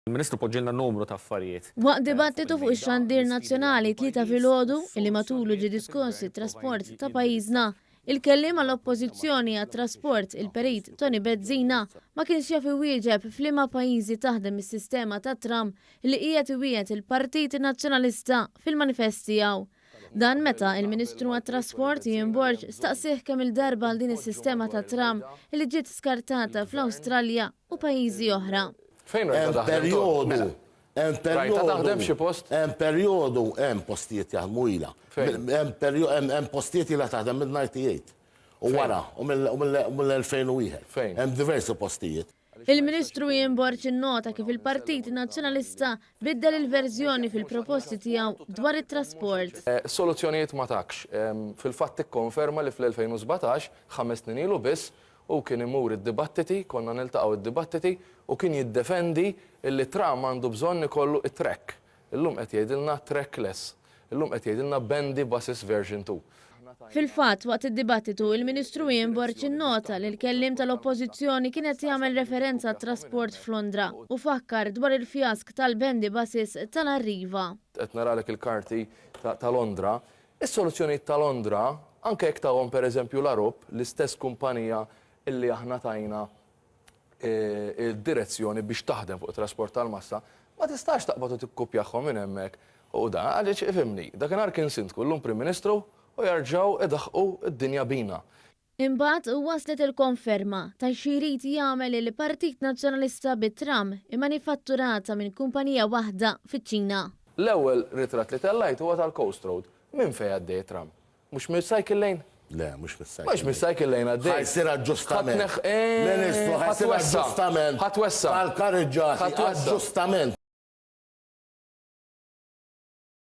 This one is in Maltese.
Il-Ministru poġġilna numru ta' affarijiet. Waqt dibattitu fuq ix-xandir nazzjonali 3 filgħodu illi matulu ġie diskuss it-trasport ta' pajjiżna, il-kelliem għall-oppożizzjoni għat-trasport il-perit Tony Bezzina ma kienx jaf iwieġeb f'liema pajjiżi taħdem is-sistema ta' tram li qiegħed iwiegħed il-Partit Nazzjonalista fil-manifest tiegħu. Dan meta il-Ministru għat-Trasport Ian Borg staqsih kemm il-darba għal din is-sistema ta' tram li ġiet skartata fl-Awstralja u pajjiżi oħra. Fejn perjodu. Taħdem xi post? Hemm perjodu hemm postijiet jaħdmu ilha. Hemm postijiet ilha taħdem mill-98. U wara, u mill-2001. Fejn? Hemm diversi postijiet. Il-Ministru Ian Borg innota kif il-Partit Nazzjonalista biddel il-verżjoni fil-proposti tiegħu dwar it-trasport. Soluzzjonijiet ma takx. Fil-fatt tikkonferma li fl-2017, 5 snin ilu biss, u kien imur id-dibattiti, konna niltaqgħu id-dibattiti, u kien jiddefendi li tram għandu bżonn ikollu it-track. Illum qed jgħidilna trackless. Illum qed jgħidilna bendy buses version 2. Fil-fatt, waqt id-dibattitu, il-Ministru Ian Borg innota li l-kellim tal-Oppożizzjoni kienet jagħmel referenza għat-trasport f'Londra u fakkar dwar il-fjask tal-bendy buses tal-Arriva. Qed naralek il-karti ta' Londra. Is-soluzzjonijiet ta' Londra, anke jekk tagħhom pereżempju l-Arup, l-istess kumpanija illi aħna tajna id-direzzjoni biex taħdem fuq trasport tal-massa, ma tistax taqbad u tikkupjahom minn hemmhekk. U da għaliex ifhimni, dakinhar kien sindku llum Prim Ministru u jarġgħu idaħħu d-dinja bina. Imbagħad waslet il-konferma ta' xi jrid jagħmel il-Partit Nazzjonalista bit-tram immanifatturata minn kumpanija waħda fiċ-Ċina. L-ewwel ritratt li tellajt huwa tal-Coast Road. Min fejn għaddej tram? Mhux mill-cycle lane? Le, mhux mis-cycle. Mhux mill-cycle lane għaddej. Ħajsir aġġustament. Ministru, ħajsir aġġustament. Ħatwessa. Tal-karreġġati, aġġustament.